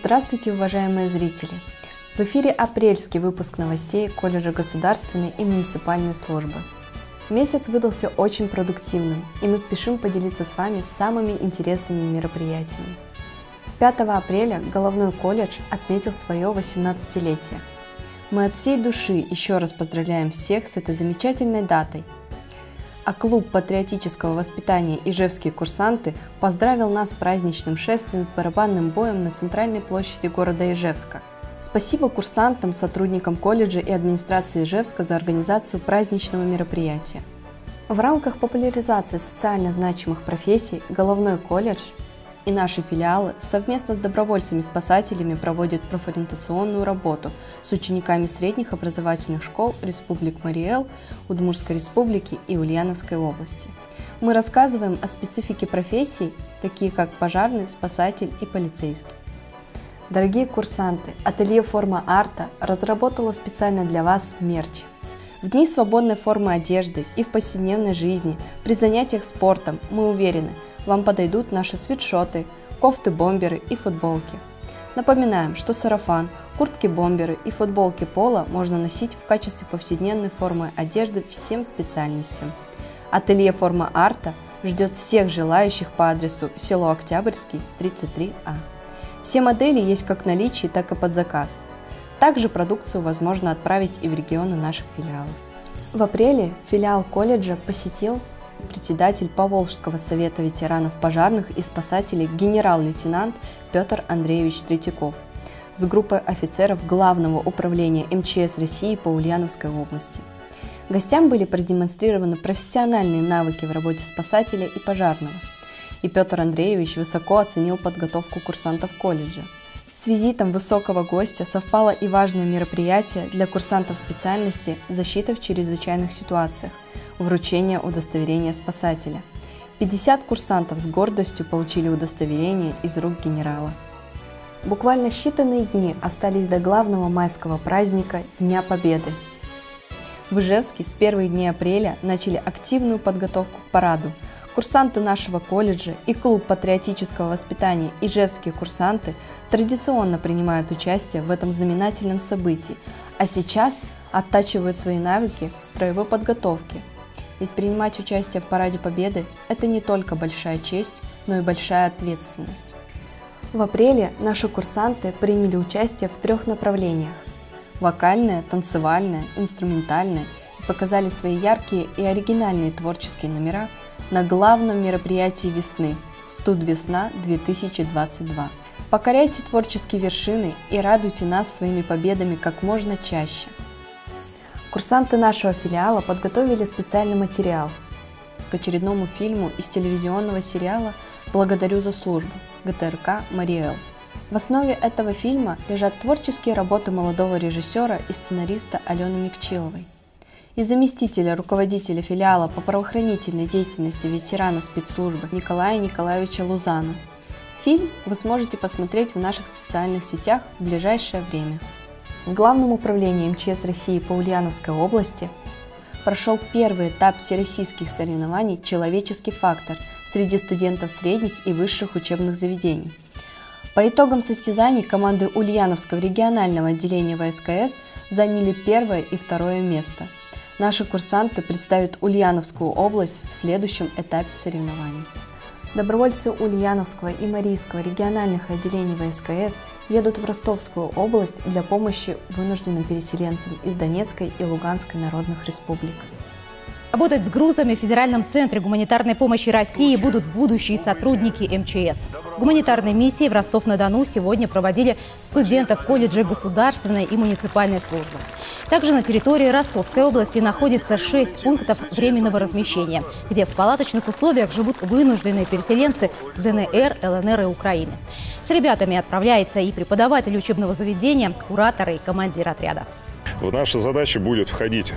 Здравствуйте, уважаемые зрители! В эфире апрельский выпуск новостей колледжа государственной и муниципальной службы. Месяц выдался очень продуктивным, и мы спешим поделиться с вами самыми интересными мероприятиями. 5 апреля Головной колледж отметил свое 18-летие. Мы от всей души еще раз поздравляем всех с этой замечательной датой. А клуб патриотического воспитания «Ижевские курсанты» поздравил нас с праздничным шествием с барабанным боем на центральной площади города Ижевска. Спасибо курсантам, сотрудникам колледжа и администрации Ижевска за организацию праздничного мероприятия. В рамках популяризации социально значимых профессий Головной колледж и наши филиалы совместно с добровольцами-спасателями проводят профориентационную работу с учениками средних образовательных школ республик Марий Эл, Удмуртской республики и Ульяновской области. Мы рассказываем о специфике профессий, такие как пожарный, спасатель и полицейский. Дорогие курсанты, ателье «Форма арта» разработало специально для вас мерч. В дни свободной формы одежды и в повседневной жизни, при занятиях спортом, мы уверены, вам подойдут наши свитшоты, кофты-бомберы и футболки. Напоминаем, что сарафан, куртки-бомберы и футболки поло можно носить в качестве повседневной формы одежды всем специальностям. Ателье «Форма арта» ждет всех желающих по адресу село Октябрьский, 33А. Все модели есть как в наличии, так и под заказ. Также продукцию возможно отправить и в регионы наших филиалов. В апреле филиал колледжа посетил председатель Поволжского совета ветеранов пожарных и спасателей генерал-лейтенант Петр Андреевич Третьяков с группой офицеров Главного управления МЧС России по Ульяновской области. Гостям были продемонстрированы профессиональные навыки в работе спасателя и пожарного, и Петр Андреевич высоко оценил подготовку курсантов колледжа. С визитом высокого гостя совпало и важное мероприятие для курсантов специальности «Защита в чрезвычайных ситуациях» – вручение удостоверения спасателя. 50 курсантов с гордостью получили удостоверение из рук генерала. Буквально считанные дни остались до главного майского праздника – Дня Победы. В Ижевске с первых дней апреля начали активную подготовку к параду. Курсанты нашего колледжа и клуб патриотического воспитания «Ижевские курсанты» традиционно принимают участие в этом знаменательном событии, а сейчас оттачивают свои навыки в строевой подготовке. Ведь принимать участие в Параде Победы – это не только большая честь, но и большая ответственность. В апреле наши курсанты приняли участие в 3 направлениях – вокальное, танцевальное, инструментальное – и показали свои яркие и оригинальные творческие номера на главном мероприятии весны «Студ-весна-2022». Покоряйте творческие вершины и радуйте нас своими победами как можно чаще. Курсанты нашего филиала подготовили специальный материал к очередному фильму из телевизионного сериала «Благодарю за службу» ГТРК Марий Эл. В основе этого фильма лежат творческие работы молодого режиссера и сценариста Алены Микчиловой и заместителя руководителя филиала по правоохранительной деятельности ветерана спецслужбы Николая Николаевича Лузана. Фильм вы сможете посмотреть в наших социальных сетях в ближайшее время. В Главном управлении МЧС России по Ульяновской области прошел первый этап всероссийских соревнований «Человеческий фактор» среди студентов средних и высших учебных заведений. По итогам состязаний команды Ульяновского регионального отделения ВСКС заняли 1 и 2 место. Наши курсанты представят Ульяновскую область в следующем этапе соревнований. Добровольцы Ульяновского и Марийского региональных отделений ВСКС едут в Ростовскую область для помощи вынужденным переселенцам из Донецкой и Луганской народных республик. Работать с грузами в Федеральном центре гуманитарной помощи России будут будущие сотрудники МЧС. С гуманитарной миссией в Ростов-на-Дону сегодня проводили студентов колледжа государственной и муниципальной службы. Также на территории Ростовской области находится 6 пунктов временного размещения, где в палаточных условиях живут вынужденные переселенцы с ДНР, ЛНР и Украины. С ребятами отправляется и преподаватель учебного заведения, кураторы и командир отряда. Наша задача будет входить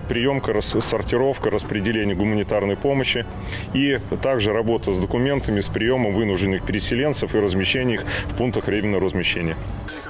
приемка, сортировка, распределение гуманитарной помощи и также работа с документами, с приемом вынужденных переселенцев и размещением их в пунктах временного размещения.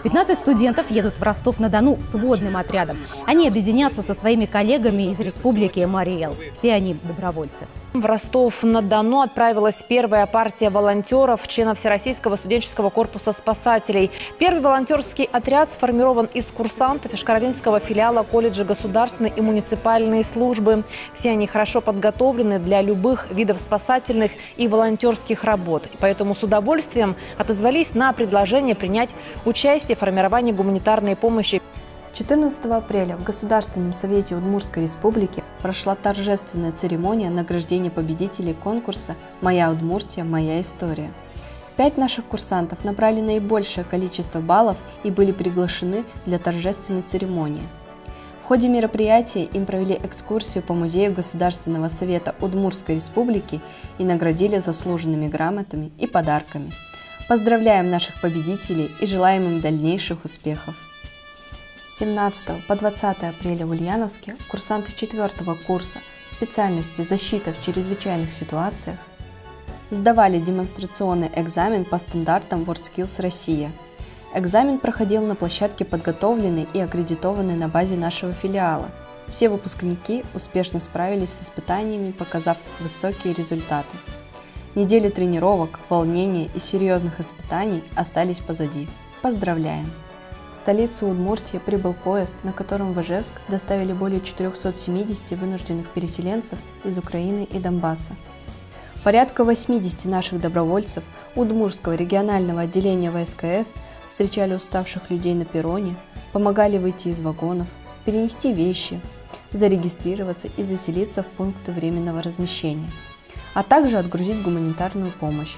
15 студентов едут в Ростов-на-Дону с водным отрядом. Они объединятся со своими коллегами из республики Марий Эл. Все они добровольцы. В Ростов-на-Дону отправилась первая партия волонтеров, членов Всероссийского студенческого корпуса спасателей. Первый волонтерский отряд сформирован из курсантов Ишкаролинского филиала колледжа государственной и муниципальной службы. Все они хорошо подготовлены для любых видов спасательных и волонтерских работ. Поэтому с удовольствием отозвались на предложение принять участие в формировании гуманитарной помощи. 14 апреля в Государственном совете Удмуртской республики прошла торжественная церемония награждения победителей конкурса «Моя Удмуртия. Моя история». 5 наших курсантов набрали наибольшее количество баллов и были приглашены для торжественной церемонии. В ходе мероприятия им провели экскурсию по музею Государственного совета Удмуртской республики и наградили заслуженными грамотами и подарками. Поздравляем наших победителей и желаем им дальнейших успехов! С 17 по 20 апреля в Ульяновске курсанты 4 курса специальности «Защита в чрезвычайных ситуациях» сдавали демонстрационный экзамен по стандартам WorldSkills Россия. Экзамен проходил на площадке, подготовленной и аккредитованной на базе нашего филиала. Все выпускники успешно справились с испытаниями, показав высокие результаты. Недели тренировок, волнения и серьезных испытаний остались позади. Поздравляем! В столицу Удмуртии прибыл поезд, на котором в Ижевск доставили более 470 вынужденных переселенцев из Украины и Донбасса. Порядка 80 наших добровольцев Удмуртского регионального отделения ВСКС встречали уставших людей на перроне, помогали выйти из вагонов, перенести вещи, зарегистрироваться и заселиться в пункты временного размещения, а также отгрузить гуманитарную помощь.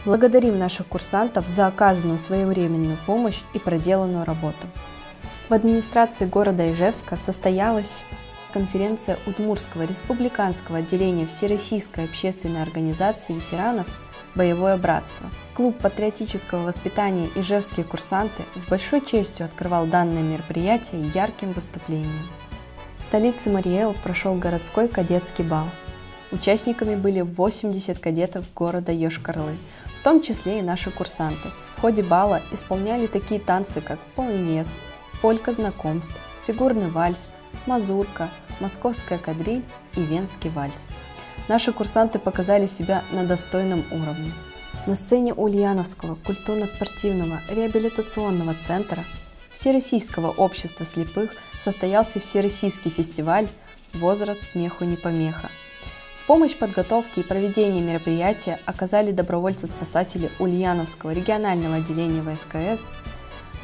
Благодарим наших курсантов за оказанную своевременную помощь и проделанную работу. В администрации города Ижевска состоялась конференция Удмуртского республиканского отделения Всероссийской общественной организации ветеранов «Боевое братство». Клуб патриотического воспитания «Ижевские курсанты» с большой честью открывал данное мероприятие ярким выступлением. В столице Марий Эл прошел городской кадетский бал. Участниками были 80 кадетов города Йошкар-Олы, в том числе и наши курсанты. В ходе бала исполняли такие танцы, как полонез, полька знакомств, фигурный вальс, мазурка, московская кадриль и венский вальс. Наши курсанты показали себя на достойном уровне. На сцене Ульяновского культурно-спортивного реабилитационного центра Всероссийского общества слепых состоялся Всероссийский фестиваль «Возраст смеху не помеха». В помощь подготовке и проведению мероприятия оказали добровольцы-спасатели Ульяновского регионального отделения ВСКС.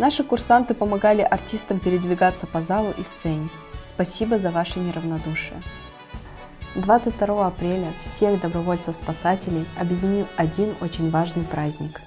Наши курсанты помогали артистам передвигаться по залу и сцене. Спасибо за ваше неравнодушие. 22 апреля всех добровольцев-спасателей объединил один очень важный праздник.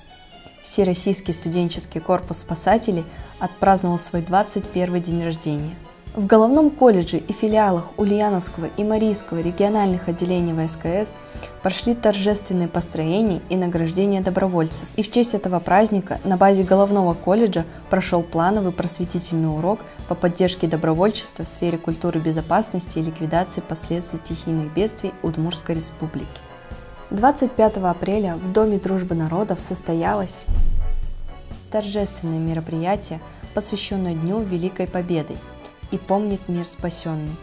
Всероссийский студенческий корпус спасателей отпраздновал свой 21-й день рождения. В Головном колледже и филиалах Ульяновского и Марийского региональных отделений ВСКС прошли торжественные построения и награждения добровольцев. И в честь этого праздника на базе Головного колледжа прошел плановый просветительный урок по поддержке добровольчества в сфере культуры безопасности и ликвидации последствий стихийных бедствий Удмуртской республики. 25 апреля в Доме дружбы народов состоялось торжественное мероприятие, посвященное Дню Великой Победы и помнит мир спасенный.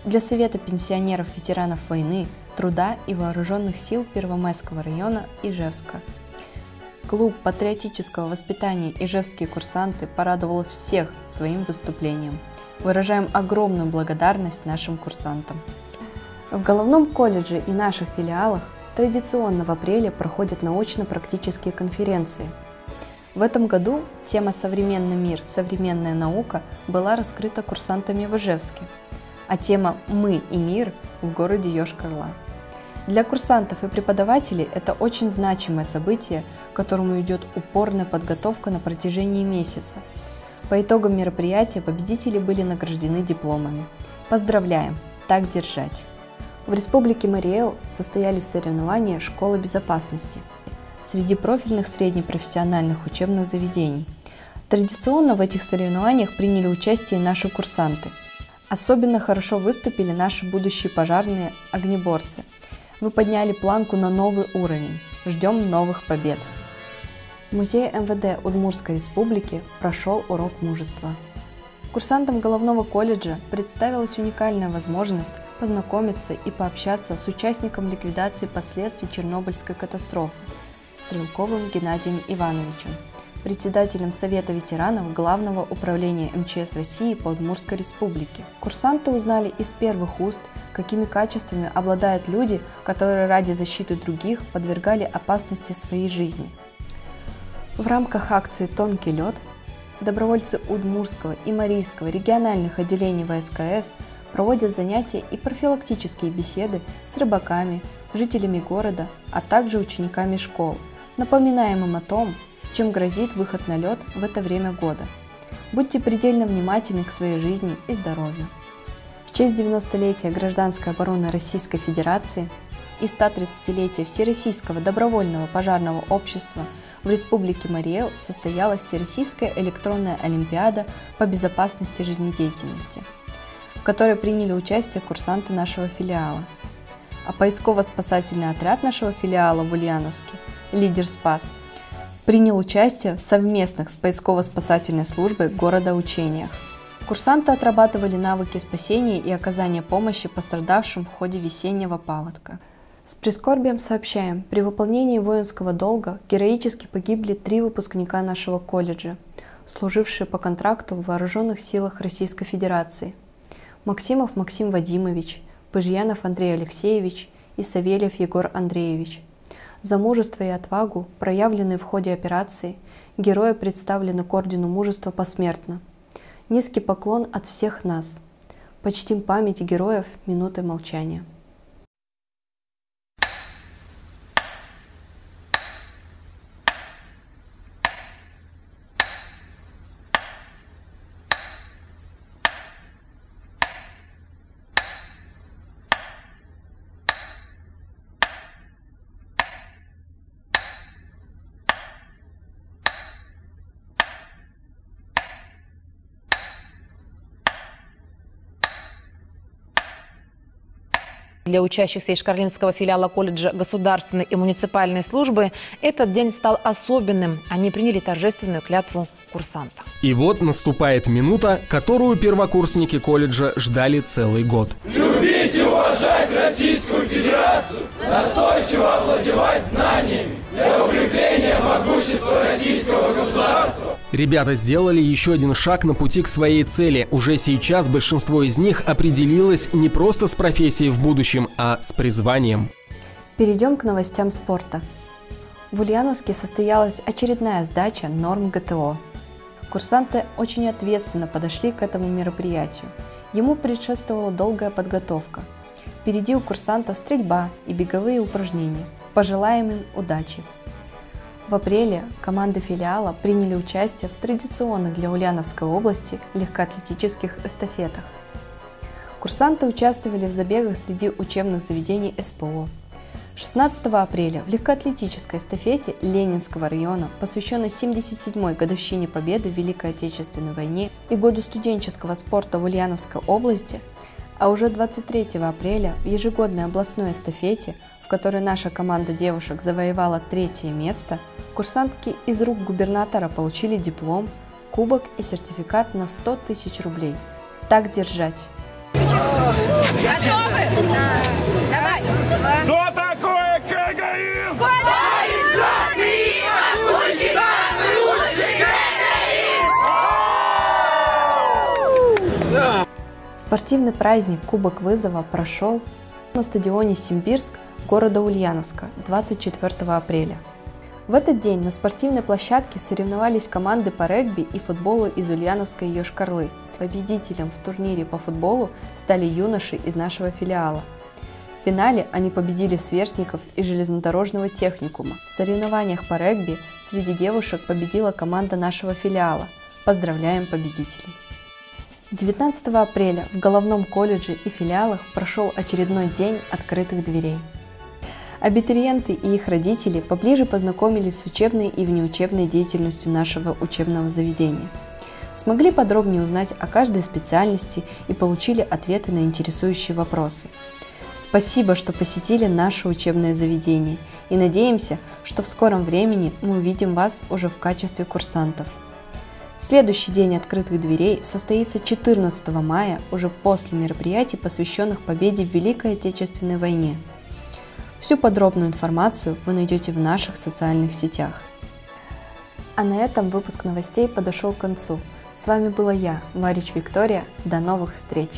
Для Совета пенсионеров-ветеранов войны, труда и вооруженных сил Первомайского района Ижевска. Клуб патриотического воспитания «Ижевские курсанты» порадовал всех своим выступлением. Выражаем огромную благодарность нашим курсантам. В Головном колледже и наших филиалах традиционно в апреле проходят научно-практические конференции. В этом году тема «Современный мир. Современная наука» была раскрыта курсантами в Ижевске, а тема «Мы и мир» в городе Йошкар-Ола. Для курсантов и преподавателей это очень значимое событие, к которому идет упорная подготовка на протяжении месяца. По итогам мероприятия победители были награждены дипломами. Поздравляем! Так держать! В Республике Марий Эл состоялись соревнования «Школа безопасности» среди профильных среднепрофессиональных учебных заведений. Традиционно в этих соревнованиях приняли участие наши курсанты. Особенно хорошо выступили наши будущие пожарные огнеборцы. Вы подняли планку на новый уровень. Ждем новых побед. В музее МВД Удмуртской Республики прошел урок мужества. Курсантам Головного колледжа представилась уникальная возможность познакомиться и пообщаться с участником ликвидации последствий Чернобыльской катастрофы Стрелковым Геннадием Ивановичем, председателем Совета ветеранов Главного управления МЧС России по Удмуртской Республике. Курсанты узнали из первых уст, какими качествами обладают люди, которые ради защиты других подвергали опасности своей жизни. В рамках акции «Тонкий лед» добровольцы Удмуртского и Марийского региональных отделений ВСКС проводят занятия и профилактические беседы с рыбаками, жителями города, а также учениками школ, напоминаем им о том, чем грозит выход на лед в это время года. Будьте предельно внимательны к своей жизни и здоровью. В честь 90-летия Гражданской обороны Российской Федерации и 130-летия Всероссийского добровольного пожарного общества в Республике Марий-Эл состоялась Всероссийская электронная олимпиада по безопасности жизнедеятельности, в которой приняли участие курсанты нашего филиала. А поисково-спасательный отряд нашего филиала в Ульяновске «Лидер Спас» принял участие в совместных с поисково-спасательной службой города учениях. Курсанты отрабатывали навыки спасения и оказания помощи пострадавшим в ходе весеннего паводка. С прискорбием сообщаем, при выполнении воинского долга героически погибли 3 выпускника нашего колледжа, служившие по контракту в Вооруженных силах Российской Федерации: Максимов Максим Вадимович, Пыжьянов Андрей Алексеевич и Савельев Егор Андреевич. За мужество и отвагу, проявленные в ходе операции, герои представлены к ордену мужества посмертно. Низкий поклон от всех нас. Почтим память героев минутой молчания. Для учащихся Ишкарлинского филиала колледжа государственной и муниципальной службы этот день стал особенным. Они приняли торжественную клятву курсанта. И вот наступает минута, которую первокурсники колледжа ждали целый год. Любить и уважать Российскую Федерацию, настойчиво овладевать знаниями для укрепления могущества российского государства. Ребята сделали еще один шаг на пути к своей цели. Уже сейчас большинство из них определилось не просто с профессией в будущем, а с призванием. Перейдем к новостям спорта. В Ульяновске состоялась очередная сдача норм ГТО. Курсанты очень ответственно подошли к этому мероприятию. Ему предшествовала долгая подготовка. Впереди у курсантов стрельба и беговые упражнения. Пожелаем им удачи! В апреле команды филиала приняли участие в традиционных для Ульяновской области легкоатлетических эстафетах. Курсанты участвовали в забегах среди учебных заведений СПО. 16 апреля в легкоатлетической эстафете Ленинского района, посвященной 77-й годовщине Победы в Великой Отечественной войне и году студенческого спорта в Ульяновской области, а уже 23 апреля в ежегодной областной эстафете, в которой наша команда девушек завоевала 3-е место, курсантки из рук губернатора получили диплом, кубок и сертификат на 100 000 рублей. Так держать! Готовы? Давай! Что такое КГИ? Колледж России учит самый лучший КГИ! Спортивный праздник Кубок Вызова прошел на стадионе Симбирск города Ульяновска 24 апреля. В этот день на спортивной площадке соревновались команды по регби и футболу из Ульяновской Йошкар-Олы. Победителем в турнире по футболу стали юноши из нашего филиала. В финале они победили сверстников из железнодорожного техникума. В соревнованиях по регби среди девушек победила команда нашего филиала. Поздравляем победителей! 19 апреля в Головном колледже и филиалах прошел очередной день открытых дверей. Абитуриенты и их родители поближе познакомились с учебной и внеучебной деятельностью нашего учебного заведения. Смогли подробнее узнать о каждой специальности и получили ответы на интересующие вопросы. Спасибо, что посетили наше учебное заведение и надеемся, что в скором времени мы увидим вас уже в качестве курсантов. Следующий день открытых дверей состоится 14 мая, уже после мероприятий, посвященных победе в Великой Отечественной войне. Всю подробную информацию вы найдете в наших социальных сетях. А на этом выпуск новостей подошел к концу. С вами была я, Варич Виктория. До новых встреч!